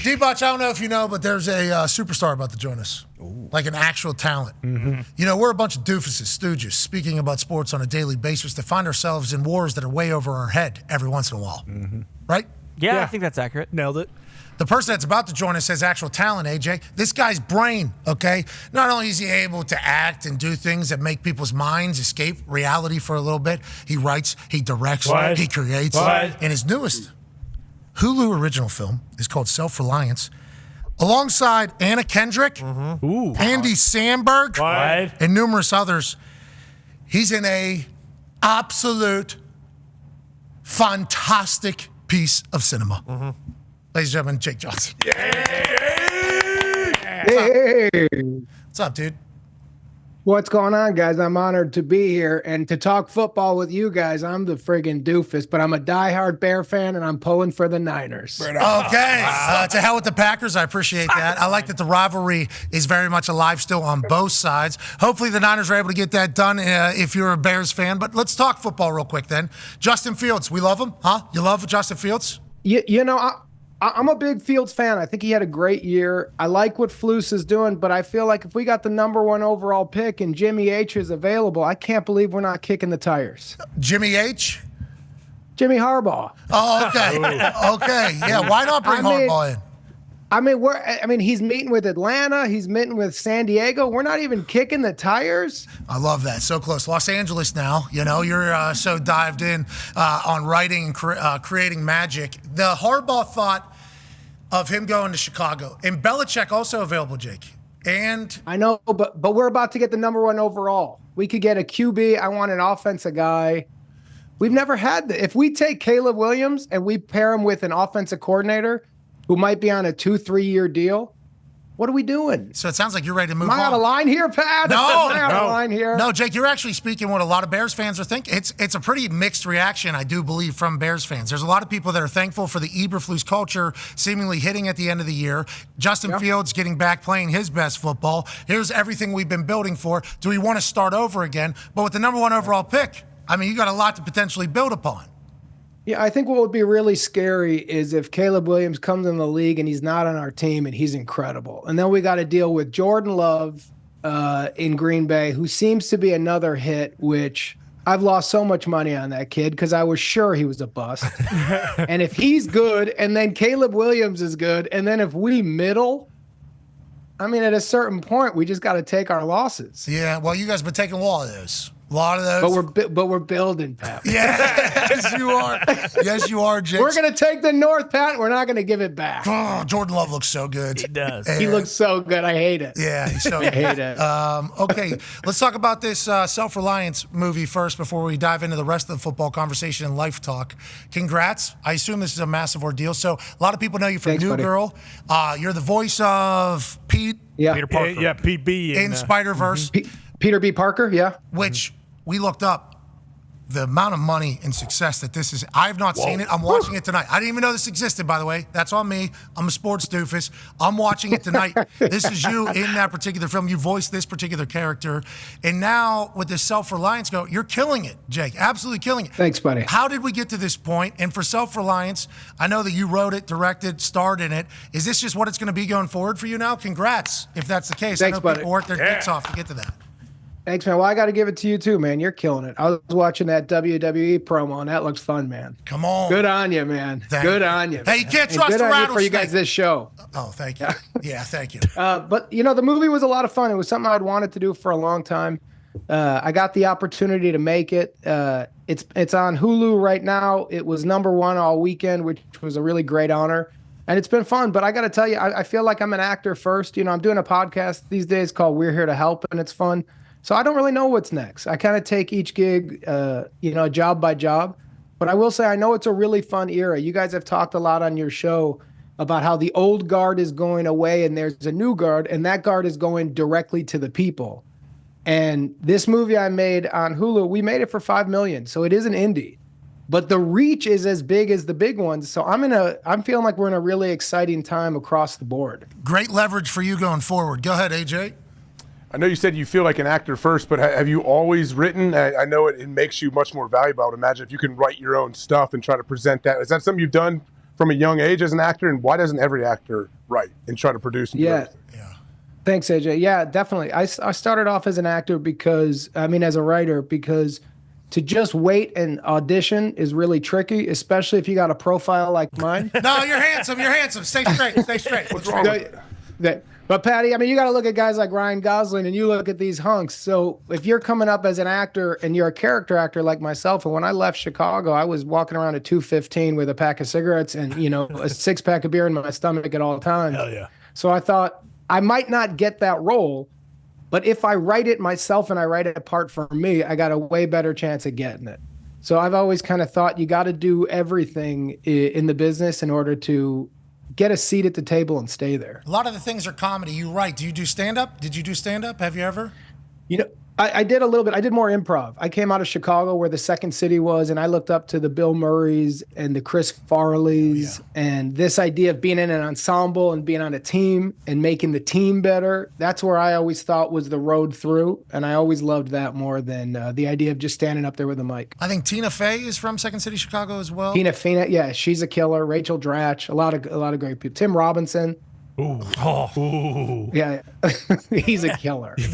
D-Botch, I don't know if you know, but there's a superstar about to join us. Ooh. Like an actual talent. Mm-hmm. You know, we're a bunch of doofuses, stooges, speaking about sports on a daily basis that find ourselves in wars that are way over our head every once in a while. Mm-hmm. Right? Yeah, I think that's accurate. Nailed it. The person that's about to join us has actual talent, AJ. This guy's brain, okay? Not only is he able to act and do things that make people's minds escape reality for a little bit, he writes, he directs, he creates. And his newest Hulu original film is called Self-Reliance, alongside Anna Kendrick, Andy Samberg, and numerous others. He's in a absolute fantastic piece of cinema. Ladies and gentlemen, Jake Johnson. Hey. What's up, dude? What's going on, guys? I'm honored to be here and to talk football with you guys. I'm the friggin' doofus, but I'm a diehard Bear fan, and I'm pulling for the Niners. Okay. To hell with the Packers. I appreciate that. I like that the rivalry is very much alive still on both sides. Hopefully the Niners are able to get that done if you're a Bears fan. But let's talk football real quick then. Justin Fields, we love him, huh? You love Justin Fields? You know, I'm a big Fields fan. I think he had a great year. I like what Flus is doing, but I feel like if we got the #1 overall pick and Jimmy H is available, I can't believe we're not kicking the tires. Jimmy H? Jimmy Harbaugh. Oh, okay. Okay. Yeah, why not bring Harbaugh in? I mean, he's meeting with Atlanta. He's meeting with San Diego. We're not even kicking the tires. I love that. So close. Los Angeles now. You know, you're so dived in on writing and creating magic. The Harbaugh thought of him going to Chicago. And Belichick also available, Jake. And I know, but we're about to get the #1 overall. We could get a QB. I want an offensive guy. We've never had that. If we take Caleb Williams and we pair him with an offensive coordinator who might be on a 2-3 year deal, what are we doing? So it sounds like you're ready to move on. Am I out of line here, Pat? No, Am I out of line here? No, Jake, you're actually speaking what a lot of Bears fans are thinking. It's a pretty mixed reaction, I do believe, from Bears fans. There's a lot of people that are thankful for the Eberflus culture seemingly hitting at the end of the year. Justin Fields getting back playing his best football. Here's everything we've been building for. Do we want to start over again? But with the #1 overall pick, I mean, you got a lot to potentially build upon. Yeah, I think what would be really scary is if Caleb Williams comes in the league and he's not on our team and he's incredible. And then we got to deal with Jordan Love in Green Bay, who seems to be another hit, which I've lost so much money on that kid because I was sure he was a bust. And if he's good and then Caleb Williams is good, and then if we middle, I mean, at a certain point, we just got to take our losses. Yeah, well, you guys have been taking a lot of those. A lot of those. But we're building, Pat. Yes, you are. Yes, you are, Jake. We're going to take the North, Pat. We're not going to give it back. Oh, Jordan Love looks so good. He does. He looks so good. I hate it. Yeah, he's so good. I hate it. Okay, let's talk about this Self-Reliance movie first before we dive into the rest of the football conversation and life talk. Congrats. I assume this is a massive ordeal. So a lot of people know you from New Girl. You're the voice of Pete. Yeah. Peter Parker. Yeah, Pete B. In Spiderverse. Peter B. Parker, yeah. Which we looked up the amount of money and success that this is. I have not seen it. I'm watching it tonight. I didn't even know this existed, by the way. That's on me. I'm a sports doofus. I'm watching it tonight. This is you in that particular film. You voiced this particular character. And now with this Self-Reliance you're killing it, Jake. Absolutely killing it. Thanks, buddy. How did we get to this point? And for Self-Reliance, I know that you wrote it, directed, starred in it. Is this just what it's going to be going forward for you now? Congrats, if that's the case. Thanks, I know buddy. people work their dicks off to get to that. Thanks, man. Well, I got to give it to you too, man. You're killing it. I was watching that WWE promo, and that looks fun, man. Come on. Good on you, man. Good on you. Hey, you can't trust the rattlesnake. Good on you for you guys this show. Oh, thank you. Yeah, thank you. But, you know, the movie was a lot of fun. It was something I'd wanted to do for a long time. I got the opportunity to make it. It's on Hulu right now. It was #1 all weekend, which was a really great honor. And it's been fun. But I got to tell you, I feel like I'm an actor first. You know, I'm doing a podcast these days called We're Here to Help, and it's fun. So I don't really know what's next. I kind of take each gig, job by job. But I will say I know it's a really fun era. You guys have talked a lot on your show about how the old guard is going away and there's a new guard, and that guard is going directly to the people. And this movie I made on Hulu, we made it for $5 million. So it is an indie. But the reach is as big as the big ones. So I'm feeling like we're in a really exciting time across the board. Great leverage for you going forward. Go ahead, AJ. I know you said you feel like an actor first, but have you always written? I know it makes you much more valuable. I would imagine if you can write your own stuff and try to present that. Is that something you've done from a young age as an actor, and why doesn't every actor write and try to produce? And direct? Thanks, AJ. Yeah, definitely. I started off as an actor as a writer, because to just wait and audition is really tricky, especially if you got a profile like mine. No, you're handsome. You're handsome. Stay straight. Stay straight. What's wrong with that? But Patty, you got to look at guys like Ryan Gosling, and you look at these hunks. So if you're coming up as an actor and you're a character actor like myself, and when I left Chicago, I was walking around at 215 with a pack of cigarettes and, a 6-pack of beer in my stomach at all times. Hell yeah. So I thought I might not get that role, but if I write it myself and I write it apart for me, I got a way better chance of getting it. So I've always kind of thought you got to do everything in the business in order to get a seat at the table and stay there. A lot of the things are comedy. You write. Do you do stand-up? Did you do stand-up? Have you ever? I did a little bit. I did more improv. I came out of Chicago where the Second City was, and I looked up to the Bill Murrays and the Chris Farleys, and this idea of being in an ensemble and being on a team and making the team better. That's where I always thought was the road through, and I always loved that more than the idea of just standing up there with a mic. I think Tina Fey is from Second City, Chicago as well. Tina Fey, yeah, she's a killer. Rachel Dratch, a lot of great people. Tim Robinson. Ooh. Yeah, he's a killer. Dude.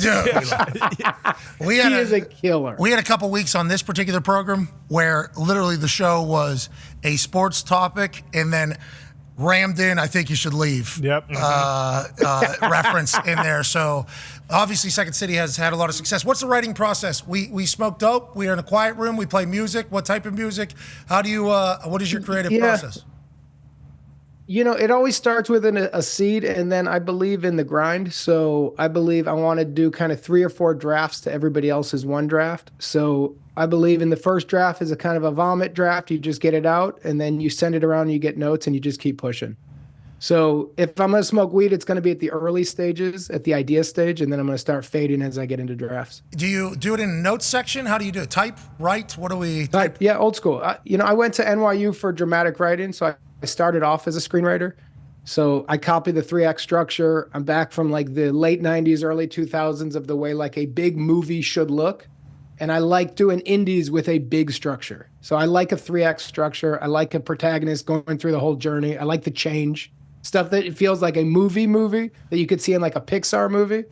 He is a killer. We had a couple weeks on this particular program where literally the show was a sports topic and then rammed in, I think you should leave. Yep. Reference in there. So obviously Second City has had a lot of success. What's the writing process? We smoke dope. We are in a quiet room. We play music. What type of music? How do you, what is your creative process? It always starts with a seed, and then I believe in the grind. So I believe I want to do kind of 3 or 4 drafts to everybody else's one draft. So I believe in the first draft is a kind of a vomit draft. You just get it out, and then you send it around, and you get notes, and you just keep pushing. So if I'm going to smoke weed, it's going to be at the early stages, at the idea stage, and then I'm going to start fading as I get into drafts. Do you do it in a notes section? How do you do it? Type, write? What do we type? Yeah, old school. I went to NYU for dramatic writing, so I started off as a screenwriter. So I copied the 3-act structure. I'm back from like the late 90s, early 2000s of the way like a big movie should look. And I like doing indies with a big structure. So I like a 3-act structure. I like a protagonist going through the whole journey. I like the change. Stuff that it feels like a movie that you could see in like a Pixar movie.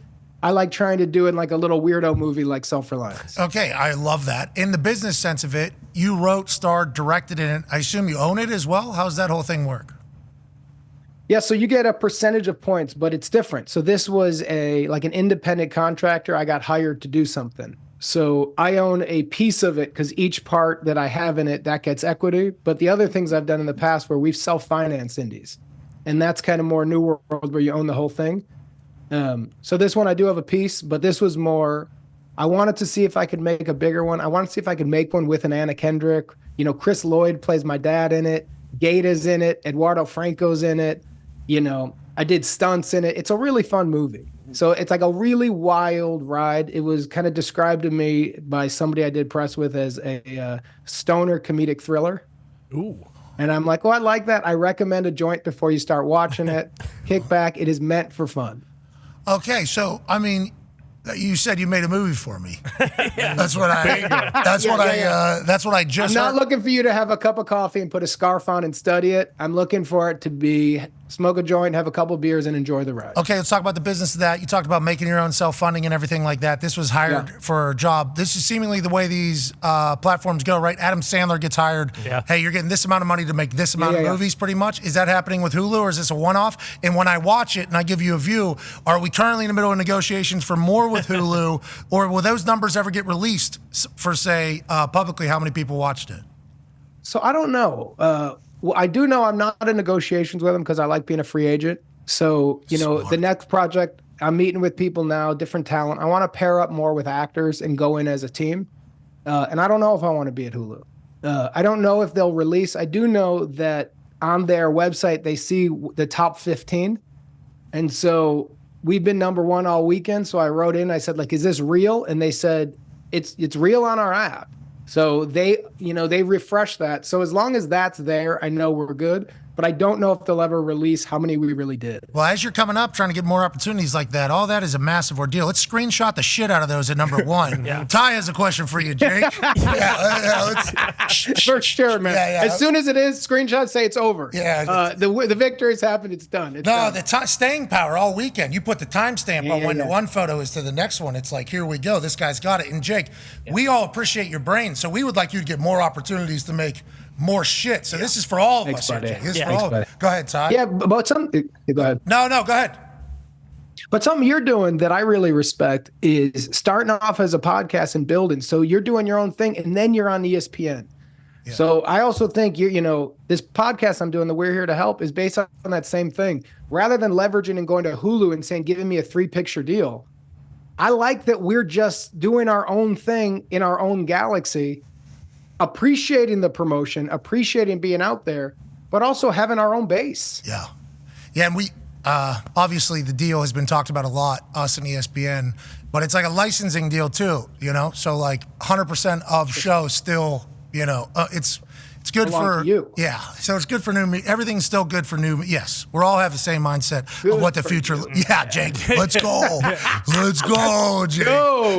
I like trying to do it in like a little weirdo movie like Self-Reliance. Okay, I love that. In the business sense of it, you wrote, starred, directed in it. I assume you own it as well? How does that whole thing work? Yeah, so you get a percentage of points, but it's different. So this was an independent contractor. I got hired to do something. So I own a piece of it because each part that I have in it, that gets equity. But the other things I've done in the past where we've self-financed indies. And that's kind of more New World where you own the whole thing. So this one I do have a piece, but this was more, I wanted to see if I could make a bigger one. I wanted to see if I could make one with an Anna Kendrick. Chris Lloyd plays my dad in it. Gaeta's in it. Eduardo Franco's in it. I did stunts in it. It's a really fun movie. So it's like a really wild ride. It was kind of described to me by somebody I did press with as a stoner comedic thriller. Ooh. And I'm like, I like that. I recommend a joint before you start watching it. Kick back. It is meant for fun. Okay, so you said you made a movie for me. That's what I just. I'm not heard. looking for you to have a cup of coffee and put a scarf on and study it. I'm looking for it to be smoke a joint, have a couple beers, and enjoy the ride. Okay, let's talk about the business of that. You talked about making your own self-funding and everything like that. This was hired for a job. This is seemingly the way these platforms go, right? Adam Sandler gets hired. Yeah. Hey, you're getting this amount of money to make this amount of movies, pretty much. Is that happening with Hulu, or is this a one-off? And when I watch it and I give you a view, are we currently in the middle of negotiations for more with Hulu, or will those numbers ever get released for, say, publicly how many people watched it? So I don't know. Well, I do know I'm not in negotiations with them because I like being a free agent. So, Smart. The next project, I'm meeting with people now, different talent. I want to pair up more with actors and go in as a team. And I don't know if I want to be at Hulu. I don't know if they'll release. I do know that on their website, they see the top 15. And so we've been number 1 all weekend. So I wrote in, I said, is this real? And they said, it's real on our app. So they refresh that. So as long as that's there, I know we're good. but I don't know if they'll ever release how many we really did. Well, as you're coming up, trying to get more opportunities like that, all that is a massive ordeal. Let's screenshot the shit out of those at number one. Ty has a question for you, Jake. For sure, man. As soon as it is, screenshot, say it's over. Yeah. The victory's happened. It's done. The staying power all weekend. You put the timestamp on when the one photo is to the next one. It's like, here we go. This guy's got it. And Jake, we all appreciate your brain, so we would like you to get more opportunities to make more shit. So this is for all of us. Here, Jake. This is for all. Go ahead, Ty. Yeah, but go ahead. No, go ahead. But something you're doing that I really respect is starting off as a podcast and building. So you're doing your own thing, and then you're on ESPN. Yeah. So I also think this podcast I'm doing, the We're Here to Help, is based on that same thing. Rather than leveraging and going to Hulu and saying, giving me a 3-picture deal, I like that we're just doing our own thing in our own galaxy, appreciating the promotion, appreciating being out there, but also having our own base. Yeah. And we, obviously the deal has been talked about a lot, us and ESPN, but it's like a licensing deal too, So like 100% of shows still, it's good for you. Yeah. So it's good for new. Everything's still good for new. Yes. We're all have the same mindset of what the future. Yeah, Jake. Let's go. Let's go, Jake.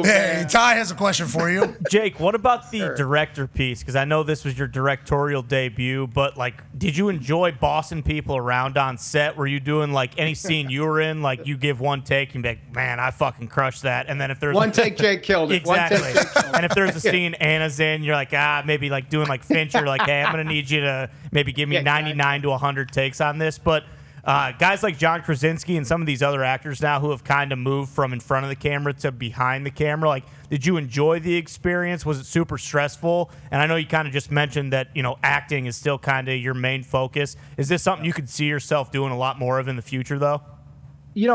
Hey, Ty has a question for you. Jake, what about the director piece? Because I know this was your directorial debut, but did you enjoy bossing people around on set? Were you doing any scene you were in, you give one take and be like, man, I fucking crushed that. And then if there's one take, Jake killed it. Exactly. One take, Jake killed it. And if there's a scene Anna's in, you're like, maybe doing Fincher, hey, I'm going to need you to maybe give me 99 to 100 takes on this. But guys like John Krasinski and some of these other actors now who have kind of moved from in front of the camera to behind the camera, did you enjoy the experience? Was it super stressful? And I know you kind of just mentioned that, acting is still kind of your main focus. Is this something you could see yourself doing a lot more of in the future, though?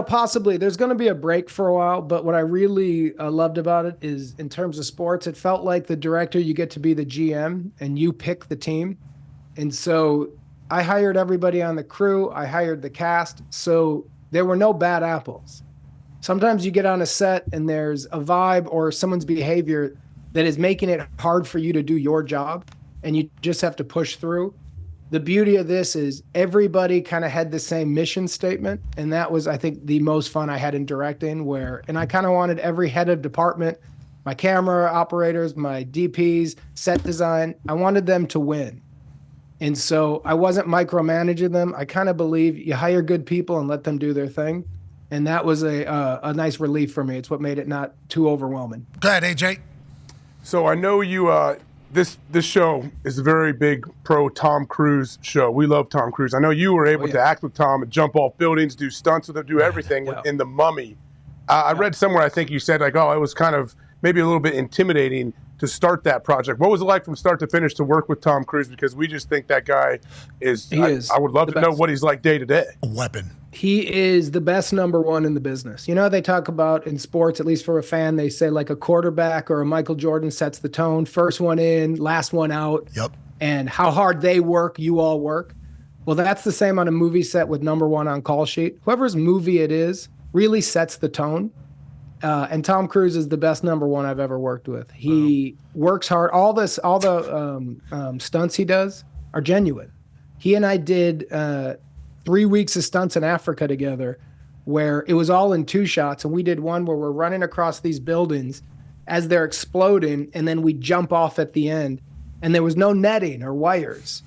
Possibly. There's going to be a break for a while, but what I really loved about it is, in terms of sports, it felt like the director, you get to be the GM and you pick the team. And so I hired everybody on the crew. I hired the cast. So there were no bad apples. Sometimes you get on a set and there's a vibe or someone's behavior that is making it hard for you to do your job, and you just have to push through. The beauty of this is everybody kind of had the same mission statement. And that was, I think, the most fun I had in directing, and I kind of wanted every head of department, my camera operators, my DPs, set design, I wanted them to win. And so I wasn't micromanaging them. I kind of believe you hire good people and let them do their thing. And that was a nice relief for me. It's what made it not too overwhelming. Go ahead, AJ. So I know you, this show is a very big pro Tom Cruise show. We love Tom Cruise. I know you were able to act with Tom and jump off buildings, do stunts with him, do everything in The Mummy. I read somewhere, I think you said, it was kind of maybe a little bit intimidating to start that project. What was it like from start to finish to work with Tom Cruise? Because we just think that guy is, I would love to know what he's like day to day. A weapon. He is the best number one in the business. They talk about in sports, at least for a fan, they say a quarterback or a Michael Jordan sets the tone. First one in, last one out. Yep. And how hard they work, you all work. Well, that's the same on a movie set with number one on call sheet. Whoever's movie it is really sets the tone. And Tom Cruise is the best number one I've ever worked with. He works hard. All the stunts he does are genuine. He and I did 3 weeks of stunts in Africa together, where it was all in 2 shots. And we did one where we're running across these buildings as they're exploding, and then we jump off at the end. And there was no netting or wires.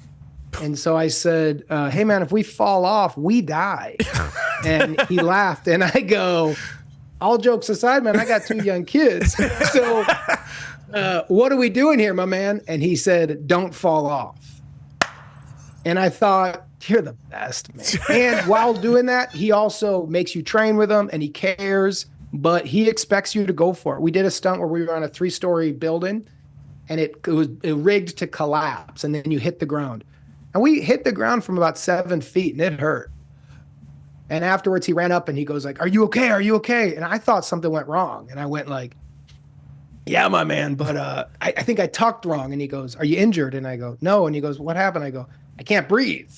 And so I said, hey, man, if we fall off, we die. And he laughed. And I go, all jokes aside, man, I got 2 young kids. So what are we doing here, my man? And he said, don't fall off. And I thought, you're the best, man. And while doing that, he also makes you train with him, and he cares, but he expects you to go for it. We did a stunt where we were on a 3-story building, and it was rigged to collapse, and then you hit the ground. And we hit the ground from about 7 feet, and it hurt. And afterwards, he ran up and he goes are you okay? Are you okay? And I thought something went wrong. And I went yeah, my man, but I think I tucked wrong. And he goes, are you injured? And I go, no. And he goes, what happened? I go, I can't breathe.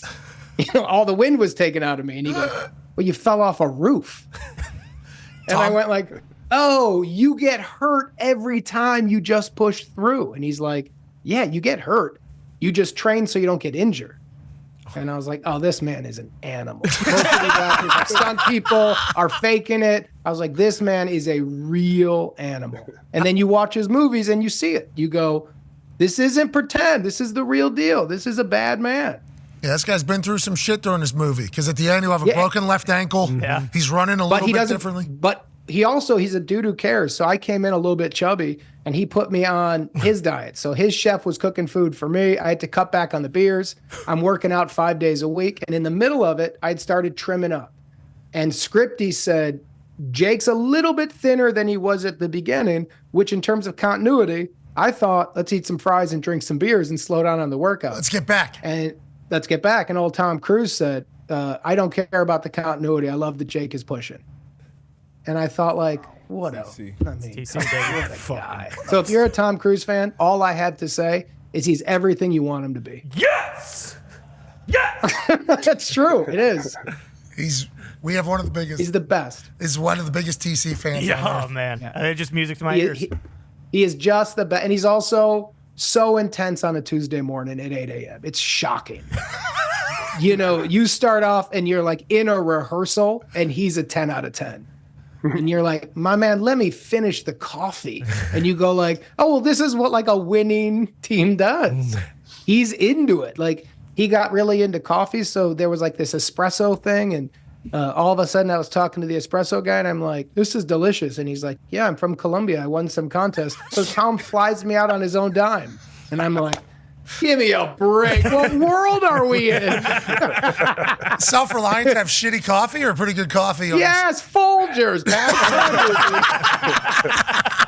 All the wind was taken out of me. And he goes, well, you fell off a roof. And I went oh, you get hurt every time you just push through. And he's like, yeah, you get hurt. You just train so you don't get injured. And I was like, oh, this man is an animal. Stunt people are faking it. I was like, this man is a real animal. And then you watch his movies and you see it. You go, this isn't pretend. This is the real deal. This is a bad man. Yeah, this guy's been through some shit during this movie because at the end he'll have a broken left ankle. Yeah. He's running a little bit differently. But he's a dude who cares. So I came in a little bit chubby and he put me on his diet. So his chef was cooking food for me. I had to cut back on the beers. I'm working out 5 days a week. And in the middle of it, I'd started trimming up. And Scripty said, Jake's a little bit thinner than he was at the beginning, which in terms of continuity, I thought, let's eat some fries and drink some beers and slow down on the workout. Let's get back. And old Tom Cruise said, I don't care about the continuity. I love that Jake is pushing. And I thought, like, what a guy. So if you're a Tom Cruise fan, all I had to say is he's everything you want him to be. Yes! That's true. It is. We have one of the biggest. He's the best. He's one of the biggest TC fans. Yeah, oh, man. Yeah. Just music to my ears. He is just the best. And he's also so intense on a Tuesday morning at 8 a.m. It's shocking. You start off and you're like in a rehearsal and he's a 10 out of 10. And you're like, my man, let me finish the coffee. And you go like, oh, well, this is what like a winning team does. He's into it. Like he got really into coffee. So there was like this espresso thing. And all of a sudden I was talking to the espresso guy and I'm like, this is delicious. And he's like, yeah, I'm from Colombia. I won some contest. So Tom flies me out on his own dime. And I'm like, give me a break. What world are we in? Self-Reliance have shitty coffee or pretty good coffee? Yes, Folgers.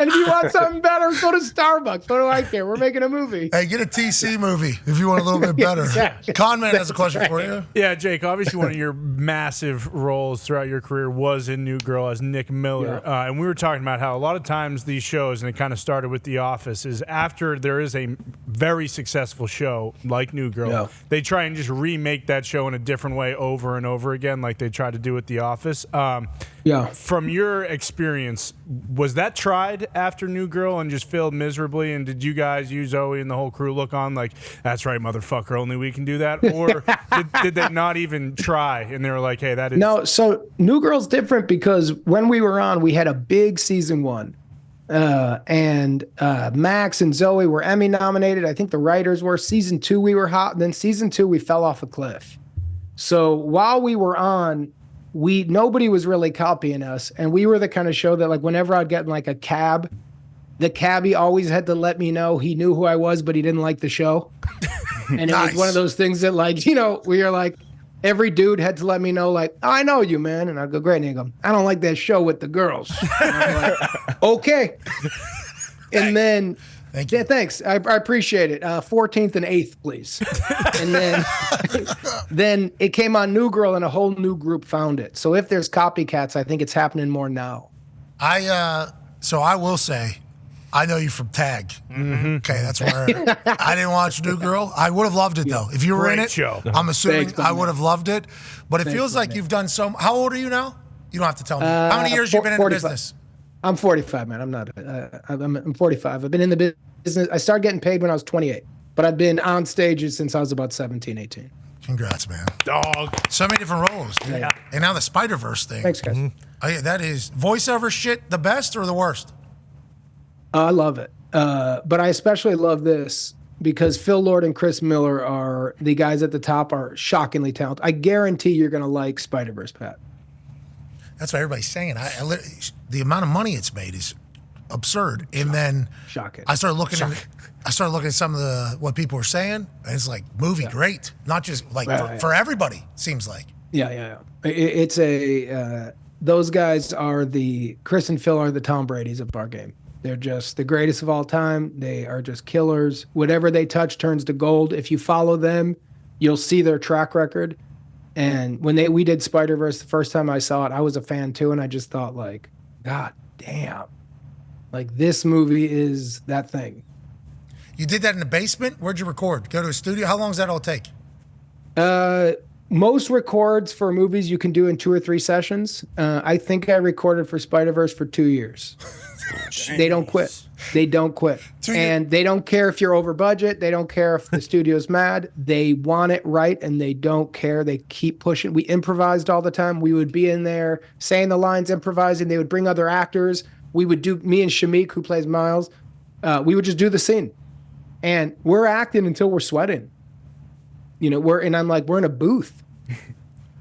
And if you want something better, go to Starbucks. What do I care? We're making a movie. Hey, get a TC movie if you want a little bit better. Exactly. Conman has a question for you. Yeah, Jake, obviously one of your massive roles throughout your career was in New Girl as Nick Miller. Yeah. And we were talking about how a lot of times these shows, and it kind of started with The Office, is after there is a very successful show like New Girl, they try and just remake that show in a different way over and over again, like they tried to do with The Office. From your experience, was that tried after New Girl and just failed miserably? And did you guys, you, Zoe, and the whole crew look on like, that's right, motherfucker, only we can do that? Or did they not even try and they were like, hey, that is... No, so New Girl's different because when we were on, we had a big season 1. And Max and Zoe were Emmy nominated. I think the writers were. Season 2, we were hot. And then season 2, we fell off a cliff. So while we were on, nobody was really copying us. And we were the kind of show that like whenever I'd get in like a cab, the cabbie always had to let me know he knew who I was, but he didn't like the show. And it was one of those things that like, we are like, every dude had to let me know, like, oh, I know you, man. And I'd go, great. And he'd go, I don't like that show with the girls. And I'm like, okay. And then, Thank you. Yeah, thanks. I appreciate it. 14th and 8th, please. And then it came on New Girl and a whole new group found it. So if there's copycats, I think it's happening more now. So I will say, I know you from Tag. Mm-hmm. Okay, that's where I didn't watch New Girl. I would have loved it though. If you were in it, show. I'm assuming I would have loved it. But it feels like you've done so. How old are you now? You don't have to tell me. How many years you been in the business? I'm 45, man. I'm not. I'm 45. I've been in the business. I started getting paid when I was 28, but I've been on stages since I was about 17, 18. Congrats, man. Dog. So many different roles. Yeah. And now the Spiderverse thing. Thanks, guys. That is voiceover shit. The best or the worst? I love it. But I especially love this because Phil Lord and Chris Miller are the guys at the top are shockingly talented. I guarantee you're going to like Spiderverse, Pat. That's what everybody's saying. The amount of money it's made is absurd. And then Shocking. I started looking at some of what people were saying, and it's like movie great, not just like for everybody. Seems like. Yeah. It's those guys are Chris and Phil are the Tom Brady's of our game. They're just the greatest of all time. They are just killers. Whatever they touch turns to gold. If you follow them, you'll see their track record. And when we did Spiderverse, the first time I saw it, I was a fan too, and I just thought like, God damn, like this movie is that thing. You did that in the basement? Where'd you record? Go to a studio? How long does that all take? most records for movies you can do in 2 or 3 sessions. I think I recorded for Spiderverse for 2 years. They don't quit. They don't quit. And they don't care if you're over budget. They don't care if the studio's mad. They want it right, and they don't care. They keep pushing. We improvised all the time. We would be in there saying the lines, improvising. They would bring other actors. We would do, me and Shamik, who plays Miles, we would just do the scene. And we're acting until we're sweating. And I'm like, we're in a booth.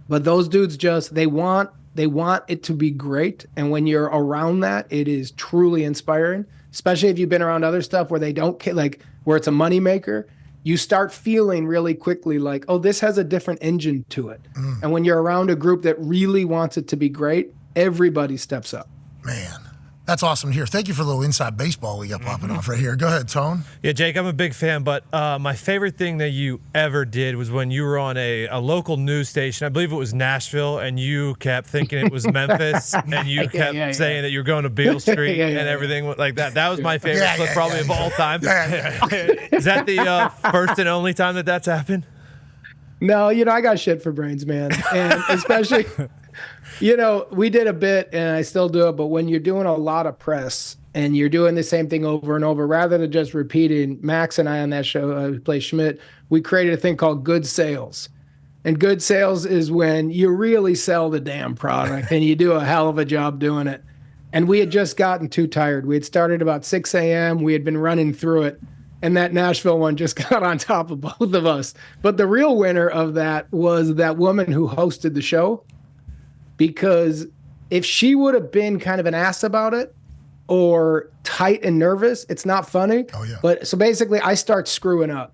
But those dudes they want it to be great. And when you're around that, it is truly inspiring, especially if you've been around other stuff where they don't like, where it's a moneymaker. You start feeling really quickly like, oh, this has a different engine to it. And when you're around a group that really wants it to be great, everybody steps up. Man. That's awesome to hear. Thank you for a little inside baseball we got popping off right here. Go ahead, Tone. Yeah, Jake, I'm a big fan, but my favorite thing that you ever did was when you were on a local news station. I believe it was Nashville, and you kept thinking it was Memphis, and you kept saying that you were going to Beale Street and everything like that. That was my favorite clip probably of all time. Is that the first and only time that that's happened? No, I got shit for brains, man. And especially... we did a bit, and I still do it, but when you're doing a lot of press and you're doing the same thing over and over, rather than just repeating, Max and I on that show, who play Schmidt, we created a thing called good sales. And good sales is when you really sell the damn product and you do a hell of a job doing it. And we had just gotten too tired. We had started about 6 a.m. We had been running through it. And that Nashville one just got on top of both of us. But the real winner of that was that woman who hosted the show. Because if she would have been kind of an ass about it or tight and nervous, it's not funny. Oh, yeah. But so basically, I start screwing up.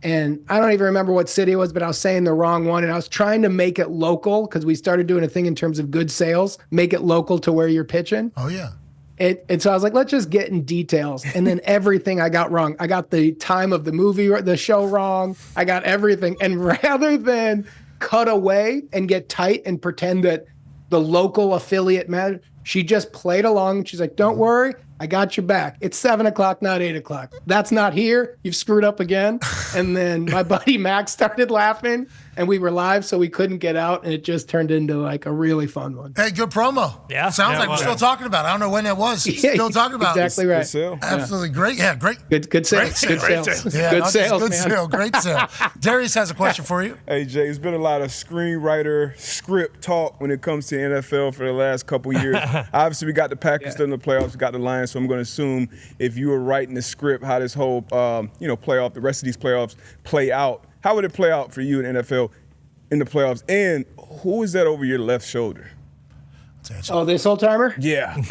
And I don't even remember what city it was, but I was saying the wrong one. And I was trying to make it local because we started doing a thing in terms of good sales, make it local to where you're pitching. Oh, yeah. And so I was like, let's just get in details. And then everything I got wrong. I got the time of the movie, the show wrong. I got everything. And rather than cut away and get tight and pretend that the local affiliate matter, she just played along. She's like, don't worry, I got your back. It's 7 o'clock, not 8 o'clock. That's not here. You've screwed up again. And then my buddy Max started laughing, and we were live, so we couldn't get out, and it just turned into like a really fun one. Hey, good promo. Yeah. Sounds like we're still talking about it. I don't know when that was. Still talking about exactly it. right. Absolutely great. Yeah, great. Good sales. Great sales. Good sales. Yeah, Good sales, good man. sale. Great sale. Darius has a question for you. Hey, Jay, it's been a lot of screenwriter script talk when it comes to NFL for the last couple years. Obviously, we got the Packers still in the playoffs. We got the Lions, so I'm going to assume if you were writing the script, how this whole playoff, the rest of these playoffs play out, how would it play out for you in NFL in the playoffs? And who is that over your left shoulder? Oh, this old timer? Yeah.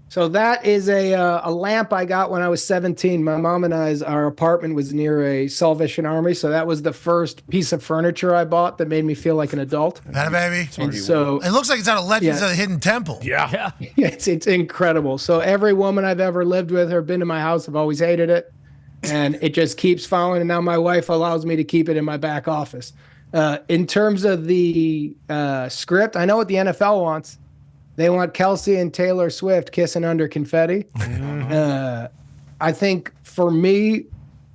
So that is a lamp I got when I was 17. My mom and our apartment was near a Salvation Army, so that was the first piece of furniture I bought that made me feel like an adult. That baby. And so it looks like it's out of Legends of the Hidden Temple. Yeah. it's incredible. So every woman I've ever lived with or been to my house have always hated it, and it just keeps following. And now my wife allows me to keep it in my back office. In terms of the script, I know what the NFL wants. They want Kelsey and Taylor Swift kissing under confetti. I think for me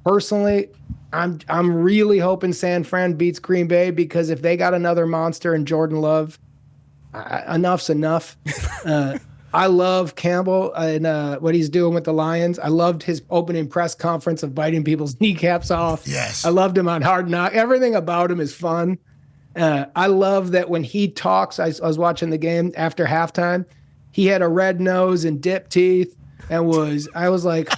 personally, I'm really hoping San Fran beats Green Bay, because if they got another monster in Jordan Love, enough's enough. I love Campbell and what he's doing with the Lions. I loved his opening press conference of biting people's kneecaps off. Yes. I loved him on Hard Knock. Everything about him is fun. I love that when he talks, I was watching the game after halftime, he had a red nose and dipped teeth and I was like,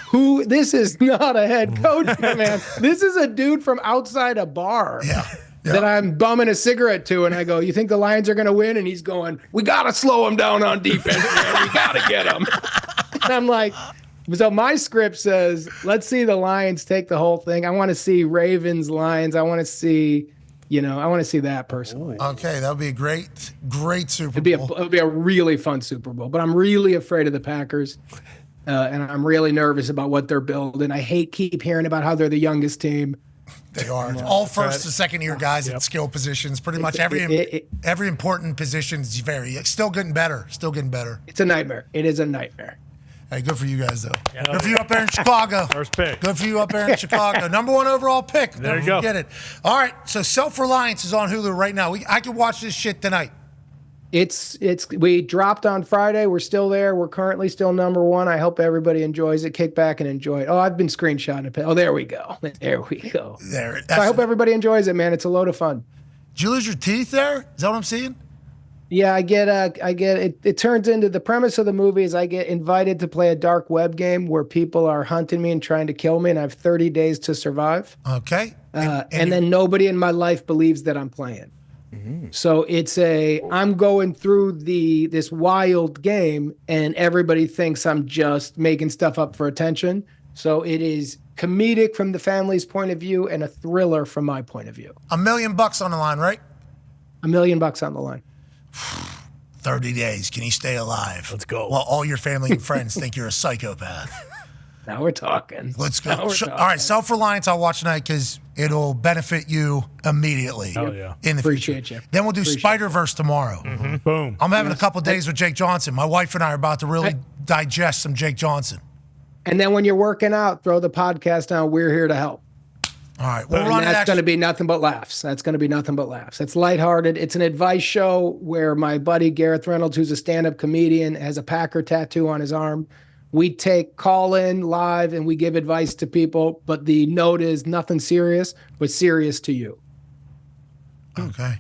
this is not a head coach, man. This is a dude from outside a bar. Yeah. That I'm bumming a cigarette to, and I go, you think the Lions are going to win? And he's going, we got to slow him down on defense, man. We got to get him. And I'm like, so my script says, let's see the Lions take the whole thing. I want to see Ravens, Lions. I want to see, I want to see that personally. Okay, that would be a great Super It Bowl. would be a really fun Super Bowl, but I'm really afraid of the Packers. And I'm really nervous about what they're building. I keep hearing about how they're the youngest team. They are. All first and second year guys at skill positions. Pretty much every important position is still getting better. It's a nightmare. It is a nightmare. Hey, good for you guys, though. Good for you up there in Chicago. First pick. Good for you up there in Chicago. Number 1 overall pick. There you go. Get it. All right, so Self-Reliance is on Hulu right now. I can watch this shit tonight. We dropped on Friday. We're still there. We're currently still number 1. I hope everybody enjoys it. Kick back and enjoy it. Oh, I've been screenshotting it. Oh, there we go. There we go. There. So I hope everybody enjoys it, man. It's a load of fun. Did you lose your teeth there? Is that what I'm seeing? Yeah, I get it. It turns into the premise of the movie is I get invited to play a dark web game where people are hunting me and trying to kill me, and I have 30 days to survive. Okay. And then nobody in my life believes that I'm playing. Mm-hmm. So I'm going through this wild game, and everybody thinks I'm just making stuff up for attention. So it is comedic from the family's point of view and a thriller from my point of view. $1 million on the line, right? $1 million on the line. 30 days. Can you stay alive? Let's go. Well, all your family and friends think you're a psychopath. Now we're talking. Let's go. All right, Self-Reliance I'll watch tonight because it'll benefit you immediately. Oh, yeah. In the Appreciate future. you. Then we'll do Spiderverse tomorrow. Mm-hmm. Boom. I'm having a couple days with Jake Johnson. My wife and I are about to really digest some Jake Johnson. And then when you're working out, throw the podcast on. We're here to help. All right. We'll run that's going to be nothing but laughs. That's going to be nothing but laughs. It's lighthearted. It's an advice show where my buddy Gareth Reynolds, who's a stand-up comedian, has a Packer tattoo on his arm. We call in live and we give advice to people, but the note is nothing serious, but serious to you. Okay.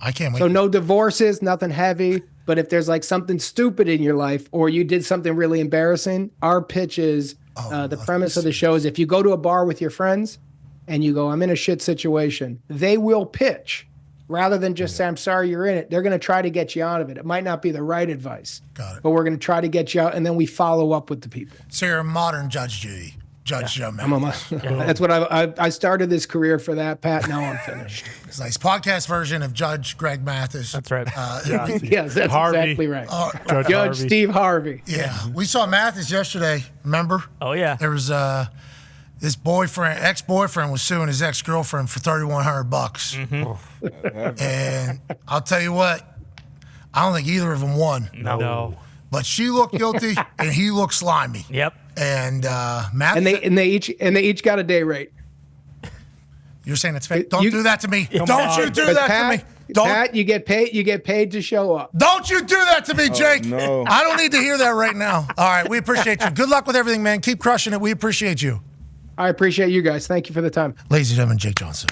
I can't wait. So no divorces, nothing heavy. But if there's like something stupid in your life or you did something really embarrassing, our pitch is the premise of the show is if you go to a bar with your friends and you go, I'm in a shit situation, they will pitch rather than just say, I'm sorry you're in it. They're going to try to get you out of it. It might not be the right advice. Got it. But we're going to try to get you out, and then we follow up with the people. So you're a modern Judge Judy. Joe Mathis. That's what I started this career for that, Pat. Now I'm finished. It's a nice podcast version of Judge Greg Mathis. That's right. Yes, that's Harvey. Exactly right. Judge Harvey. Steve Harvey. Yeah. We saw Mathis yesterday, remember? Oh, yeah. There was this ex-boyfriend was suing his ex-girlfriend for $3,100. Mm-hmm. And I'll tell you what, I don't think either of them won. No. But she looked guilty and he looked slimy. Yep. And Mathis, And they each got a day rate. You're saying it's fake? Don't do that to me. Don't you do that to me. Pat, you get paid to show up. Don't you do that to me, Jake. No. I don't need to hear that right now. All right, we appreciate you. Good luck with everything, man. Keep crushing it. We appreciate you. I appreciate you guys. Thank you for the time. Ladies and gentlemen, Jake Johnson.